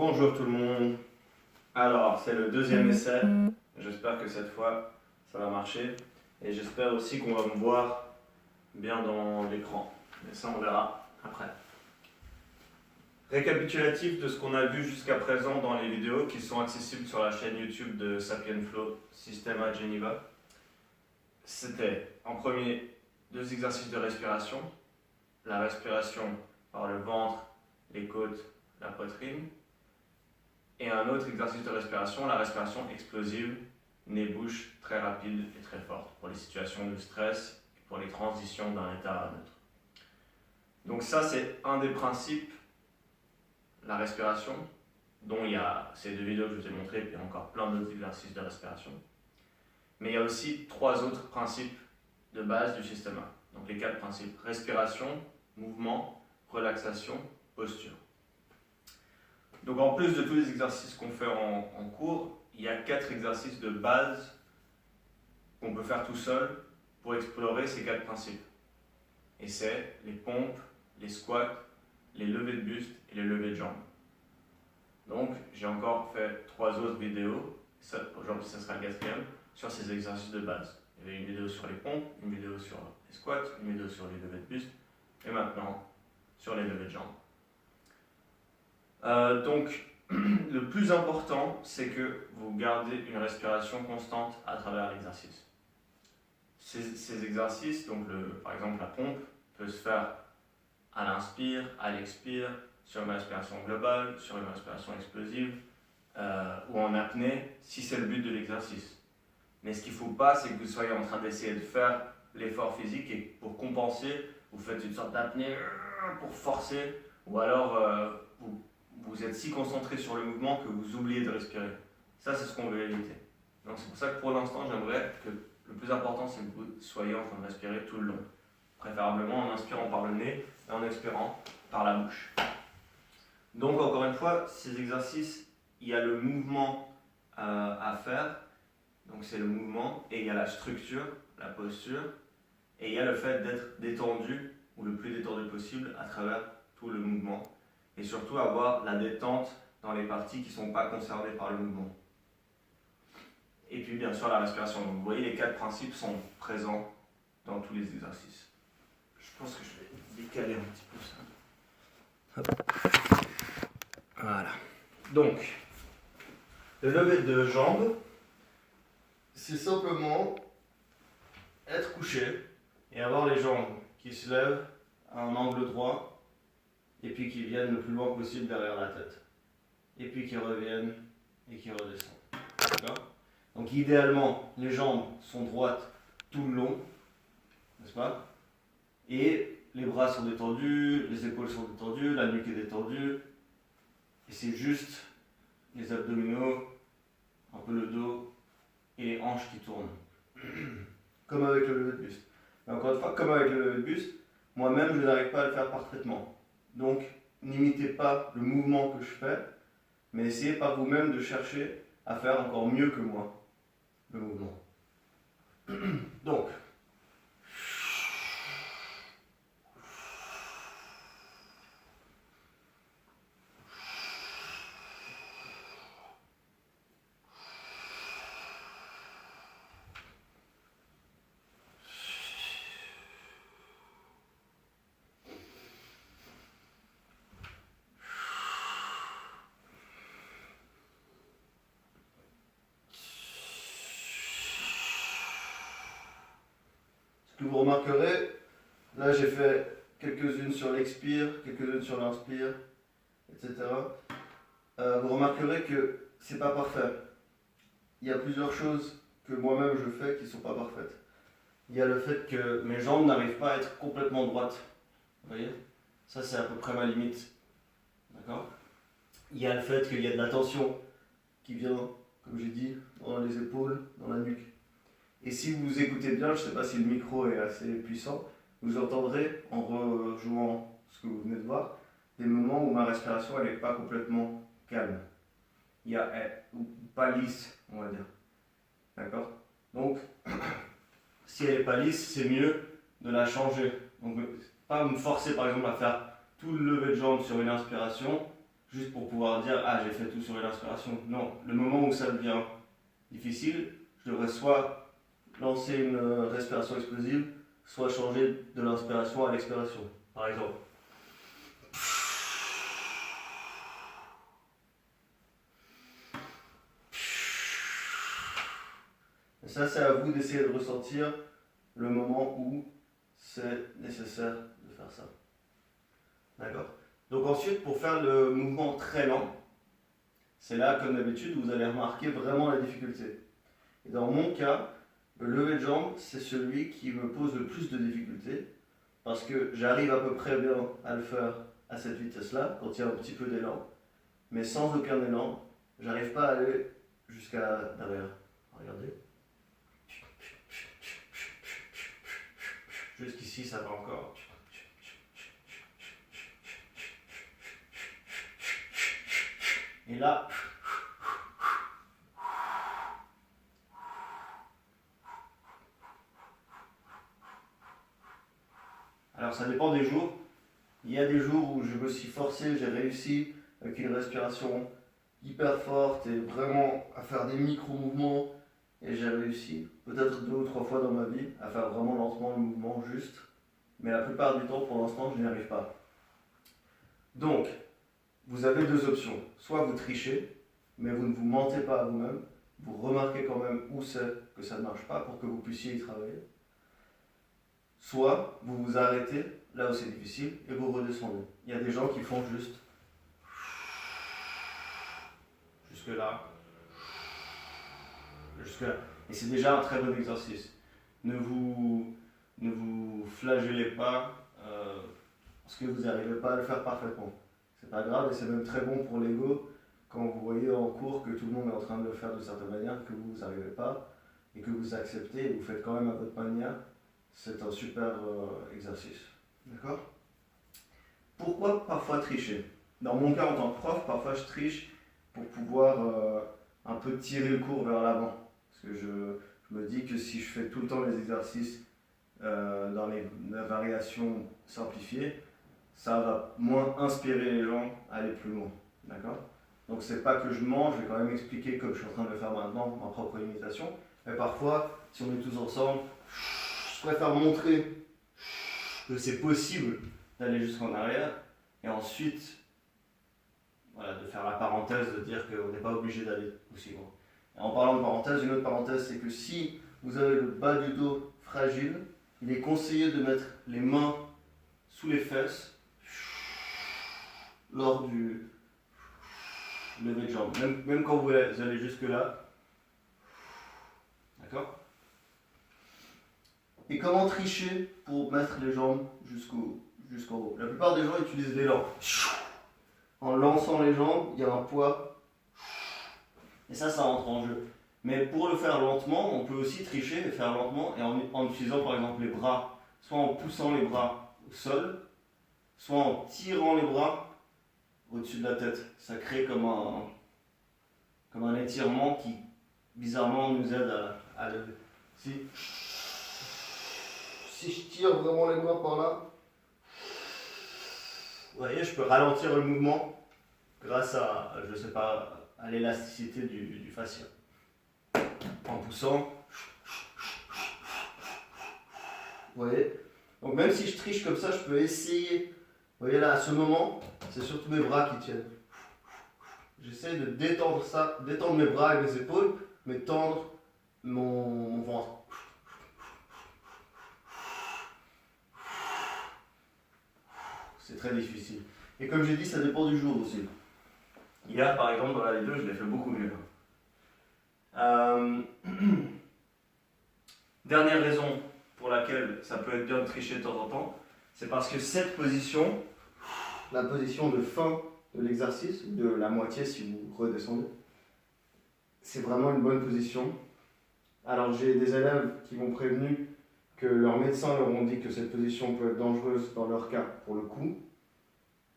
Bonjour tout le monde. Alors, c'est le deuxième essai. J'espère que cette fois, ça va marcher. Et j'espère aussi qu'on va me voir bien dans l'écran. Mais ça, on verra après. Récapitulatif de ce qu'on a vu jusqu'à présent dans les vidéos qui sont accessibles sur la chaîne YouTube de SapienFlow Systema Geneva. C'était en premier 2 exercices de respiration. La respiration par le ventre, les côtes, la poitrine. Et un autre exercice de respiration, la respiration explosive, nez-bouche très rapide et très forte pour les situations de stress et pour les transitions d'un état à un autre. Donc ça, c'est un des principes, la respiration, dont il y a ces 2 vidéos que je vous ai montrées, puis encore plein d'autres exercices de respiration. Mais il y a aussi 3 autres principes de base du système 1. Donc les 4 principes, respiration, mouvement, relaxation, posture. Donc en plus de tous les exercices qu'on fait en cours, il y a 4 exercices de base qu'on peut faire tout seul pour explorer ces 4 principes. Et c'est les pompes, les squats, les levées de buste et les levées de jambes. Donc j'ai encore fait 3 autres vidéos, aujourd'hui ça sera le 4e, sur ces exercices de base. Il y avait une vidéo sur les pompes, une vidéo sur les squats, une vidéo sur les levées de buste et maintenant sur les levées de jambes. Donc, le plus important, c'est que vous gardez une respiration constante à travers l'exercice. Ces exercices, donc par exemple la pompe, peut se faire à l'inspire, à l'expire, sur une respiration globale, sur une respiration explosive ou en apnée, si c'est le but de l'exercice. Mais ce qu'il ne faut pas, c'est que vous soyez en train d'essayer de faire l'effort physique et pour compenser, vous faites une sorte d'apnée pour forcer ou alors vous êtes si concentré sur le mouvement que vous oubliez de respirer. Ça, c'est ce qu'on veut éviter. Donc c'est pour ça que pour l'instant, j'aimerais que le plus important, c'est que vous soyez en train de respirer tout le long. Préférablement en inspirant par le nez et en expirant par la bouche. Donc encore une fois, ces exercices, il y a le mouvement à faire. Donc c'est le mouvement et il y a la structure, la posture. Et il y a le fait d'être détendu ou le plus détendu possible à travers tout le mouvement. Et surtout avoir la détente dans les parties qui ne sont pas concernées par le mouvement. Et puis bien sûr la respiration. Donc vous voyez, les 4 principes sont présents dans tous les exercices. Je pense que je vais décaler un petit peu ça. Hop. Voilà. Donc, le lever de jambes, c'est simplement être couché et avoir les jambes qui se lèvent à un angle droit et puis qui viennent le plus loin possible derrière la tête. Et puis qui reviennent et qui redescendent. D'accord ? Donc idéalement, les jambes sont droites tout le long, n'est-ce pas ? Et les bras sont détendus, les épaules sont détendues, la nuque est détendue. Et c'est juste les abdominaux, un peu le dos et les hanches qui tournent. Comme avec le lever de buste. Mais encore une fois, comme avec le lever de buste, moi-même je n'arrive pas à le faire parfaitement. Donc, n'imitez pas le mouvement que je fais, mais essayez par vous-même de chercher à faire encore mieux que moi le mouvement. Donc, ce que vous remarquerez, là j'ai fait quelques-unes sur l'expire, quelques-unes sur l'inspire, etc. Vous remarquerez que c'est pas parfait. Il y a plusieurs choses que moi-même je fais qui ne sont pas parfaites. Il y a le fait que mes jambes n'arrivent pas à être complètement droites. Vous voyez ? Ça c'est à peu près ma limite. D'accord ? Il y a le fait qu'il y a de la tension qui vient, comme j'ai dit, dans les épaules, dans la nuque. Et si vous écoutez bien, je ne sais pas si le micro est assez puissant, vous entendrez, en rejouant ce que vous venez de voir, des moments où ma respiration elle n'est pas complètement calme. Il y a, ou pas lisse, on va dire. D'accord ? Donc, si elle n'est pas lisse, c'est mieux de la changer. Donc, pas me forcer par exemple à faire tout le lever de jambes sur une inspiration juste pour pouvoir dire ah j'ai fait tout sur une inspiration. Non, le moment où ça devient difficile, je devrais soit lancer une respiration explosive, soit changer de l'inspiration à l'expiration. Par exemple. Et ça, c'est à vous d'essayer de ressentir le moment où c'est nécessaire de faire ça. D'accord? Donc ensuite, pour faire le mouvement très lent, c'est là, comme d'habitude, vous allez remarquer vraiment la difficulté. Et dans mon cas, le lever de jambe, c'est celui qui me pose le plus de difficultés, parce que j'arrive à peu près bien à le faire à cette vitesse-là, quand il y a un petit peu d'élan, mais sans aucun élan, j'arrive pas à aller jusqu'à derrière. Regardez. Jusqu'ici, ça va encore. Et là, alors ça dépend des jours. Il y a des jours où je me suis forcé, j'ai réussi avec une respiration hyper forte et vraiment à faire des micro-mouvements. Et j'ai réussi, peut-être 2 ou 3 fois dans ma vie, à faire vraiment lentement le mouvement juste. Mais la plupart du temps, pour l'instant, je n'y arrive pas. Donc, vous avez 2 options. Soit vous trichez, mais vous ne vous mentez pas à vous-même. Vous remarquez quand même où c'est que ça ne marche pas pour que vous puissiez y travailler. Soit vous vous arrêtez là où c'est difficile et vous redescendez. Il y a des gens qui font juste jusque là, jusque là. Et c'est déjà un très bon exercice. Ne vous flagellez pas parce que vous n'arrivez pas à le faire parfaitement. C'est pas grave et c'est même très bon pour l'ego quand vous voyez en cours que tout le monde est en train de le faire de certaine manière, que vous n'arrivez pas et que vous acceptez et vous faites quand même à votre manière. C'est un super exercice. D'accord? Pourquoi parfois tricher? Dans mon cas en tant que prof, parfois je triche pour pouvoir un peu tirer le cours vers l'avant. Parce que je me dis que si je fais tout le temps les exercices dans les variations simplifiées, ça va moins inspirer les gens à aller plus loin. D'accord? Donc c'est pas que je mens, je vais quand même expliquer comme je suis en train de le faire maintenant, ma propre imitation. Mais parfois, si on est tous ensemble, je préfère montrer que c'est possible d'aller jusqu'en arrière et ensuite voilà, de faire la parenthèse, de dire qu'on n'est pas obligé d'aller aussi loin. Et en parlant de parenthèse, une autre parenthèse, c'est que si vous avez le bas du dos fragile, il est conseillé de mettre les mains sous les fesses lors du lever de jambe. Même quand vous allez jusque là. D'accord? Et comment tricher pour mettre les jambes jusqu'en haut? La plupart des gens utilisent l'élan. En lançant les jambes, il y a un poids. Et ça entre en jeu. Mais pour le faire lentement, on peut aussi tricher et faire lentement et en utilisant par exemple les bras, soit en poussant les bras au sol, soit en tirant les bras au-dessus de la tête. Ça crée comme un étirement qui, bizarrement, nous aide à lever. Si je tire vraiment les bras par là, vous voyez, je peux ralentir le mouvement grâce à, je sais pas, à l'élasticité du fascia. En poussant. Vous voyez? Donc même si je triche comme ça, je peux essayer. Vous voyez là, à ce moment, c'est surtout mes bras qui tiennent. J'essaie de détendre ça, détendre mes bras et mes épaules, mais tendre mon ventre. C'est très difficile. Et comme j'ai dit, ça dépend du jour aussi. Hier, par exemple, dans la vidéo, je l'ai fait beaucoup mieux. Dernière raison pour laquelle ça peut être bien de tricher de temps en temps, c'est parce que cette position, la position de fin de l'exercice, de la moitié si vous redescendez, c'est vraiment une bonne position. Alors j'ai des élèves qui m'ont prévenu que leurs médecins leur ont dit que cette position peut être dangereuse dans leur cas pour le coup.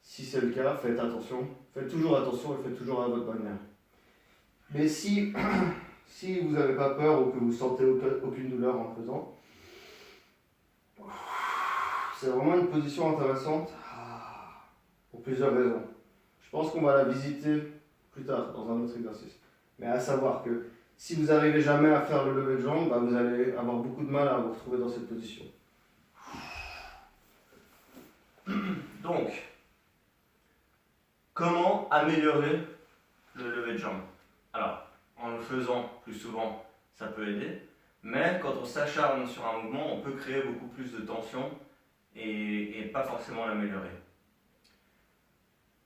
Si c'est le cas, faites attention. Faites toujours attention et faites toujours à votre manière. Mais si vous n'avez pas peur ou que vous sentez aucune douleur en le faisant, c'est vraiment une position intéressante pour plusieurs raisons. Je Je pense qu'on va la visiter plus tard dans un autre exercice. Mais à savoir que si vous n'arrivez jamais à faire le lever de jambe, bah, vous allez avoir beaucoup de mal à vous retrouver dans cette position. Donc, comment améliorer le lever de jambe? Alors, en le faisant plus souvent, ça peut aider, mais quand on s'acharne sur un mouvement, on peut créer beaucoup plus de tension et pas forcément l'améliorer.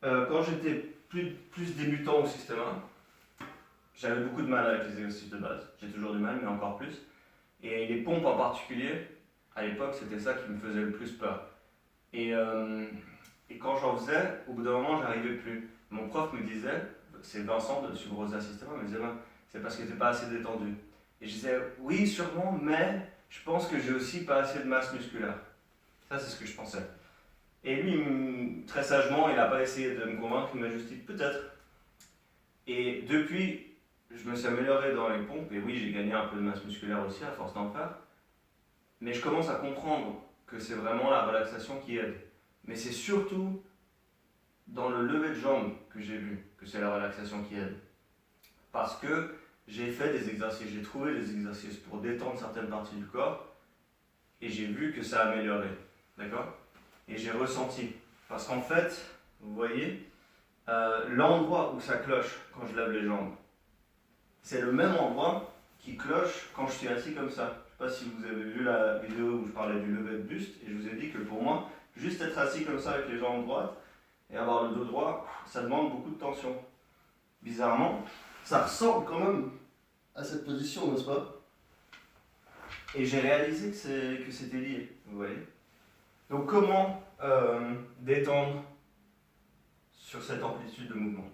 Quand j'étais plus débutant au système 1, j'avais beaucoup de mal avec les exercices de base. J'ai toujours du mal, mais encore plus. Et les pompes en particulier, à l'époque, c'était ça qui me faisait le plus peur. Et quand j'en faisais, au bout d'un moment, j'arrivais plus. Mon prof me disait, c'est Vincent de Subrosa System, il me disait, c'est parce que tu n'es pas assez détendu. Et je disais, oui, sûrement, mais je pense que j'ai aussi pas assez de masse musculaire. Ça, c'est ce que je pensais. Et lui, très sagement, il n'a pas essayé de me convaincre, il m'a juste dit, peut-être. Et depuis, je me suis amélioré dans les pompes, et oui, j'ai gagné un peu de masse musculaire aussi à force d'en faire. Mais je commence à comprendre que c'est vraiment la relaxation qui aide. Mais c'est surtout dans le lever de jambe que j'ai vu que c'est la relaxation qui aide. Parce que j'ai fait des exercices, j'ai trouvé des exercices pour détendre certaines parties du corps et j'ai vu que ça améliorait. D'accord? Et j'ai ressenti. Parce qu'en fait, vous voyez, l'endroit où ça cloche quand je lève les jambes, c'est le même endroit qui cloche quand je suis assis comme ça. Je ne sais pas si vous avez vu la vidéo où je parlais du lever de buste et je vous ai dit que pour moi, juste être assis comme ça avec les jambes droites et avoir le dos droit, ça demande beaucoup de tension. Bizarrement, ça ressemble quand même à cette position, n'est-ce pas? Et j'ai réalisé que c'était lié, vous voyez. Donc comment détendre sur cette amplitude de mouvement?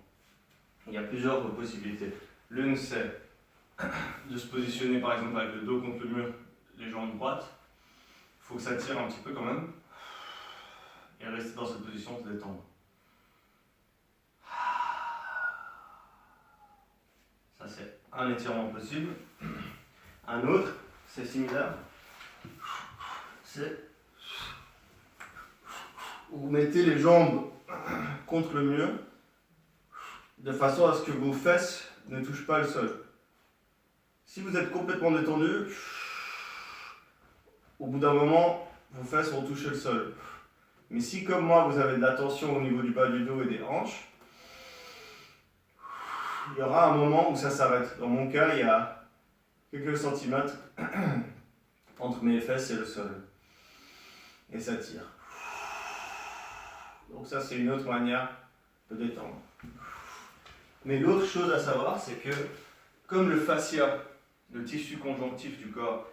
Il y a plusieurs possibilités. L'une, c'est de se positionner par exemple avec le dos contre le mur, les jambes droites. Il faut que ça tire un petit peu quand même. Et rester dans cette position, se détendre. Ça, c'est un étirement possible. Un autre, c'est similaire. C'est vous mettez les jambes contre le mur de façon à ce que vos fesses ne touchent pas le sol. Si vous êtes complètement détendu, au bout d'un moment, vos fesses vont toucher le sol. Mais si, comme moi, vous avez de la tension au niveau du bas du dos et des hanches, il y aura un moment où ça s'arrête. Dans mon cas, il y a quelques centimètres entre mes fesses et le sol. Et ça tire. Donc ça, c'est une autre manière de détendre. Mais l'autre chose à savoir, c'est que comme le fascia, le tissu conjonctif du corps,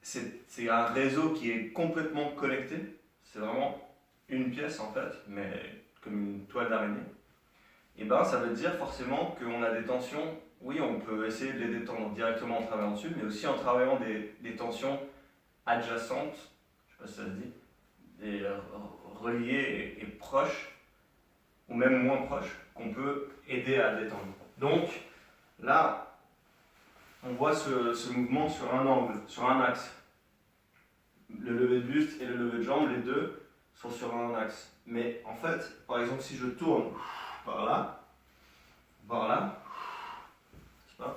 c'est un réseau qui est complètement connecté. C'est vraiment une pièce en fait, mais comme une toile d'araignée. Et ben ça veut dire forcément qu'on a des tensions. Oui, on peut essayer de les détendre directement en travaillant dessus, mais aussi en travaillant des tensions adjacentes, je ne sais pas si ça se dit, des reliées et proches, ou même moins proches, qu'on peut aider à détendre. Donc là, on voit ce mouvement sur un angle, sur un axe. Le lever de buste et le lever de jambe, les deux sont sur un axe. Mais en fait, par exemple, si je tourne par là, je sais pas.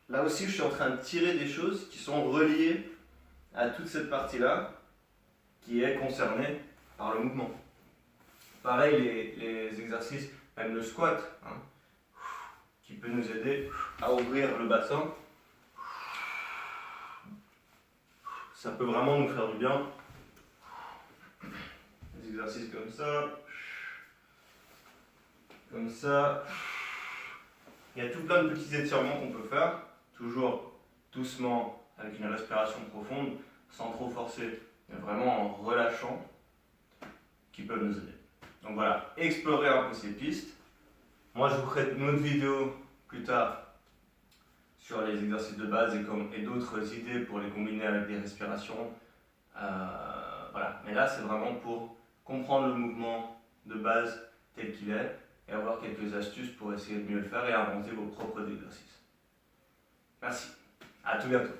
Là aussi, je suis en train de tirer des choses qui sont reliées à toute cette partie-là qui est concernée par le mouvement. Pareil, les exercices, même le squat, hein, qui peut nous aider à ouvrir le bassin. Ça peut vraiment nous faire du bien. Des exercices comme ça. Comme ça. Il y a tout plein de petits étirements qu'on peut faire. Toujours doucement, avec une respiration profonde, sans trop forcer, mais vraiment en relâchant, qui peuvent nous aider. Donc voilà, explorer un peu ces pistes. Moi, je vous ferai une autre vidéo plus tard sur les exercices de base et d'autres idées pour les combiner avec des respirations. Voilà. Mais là, c'est vraiment pour comprendre le mouvement de base tel qu'il est et avoir quelques astuces pour essayer de mieux le faire et inventer vos propres exercices. Merci. À tout bientôt.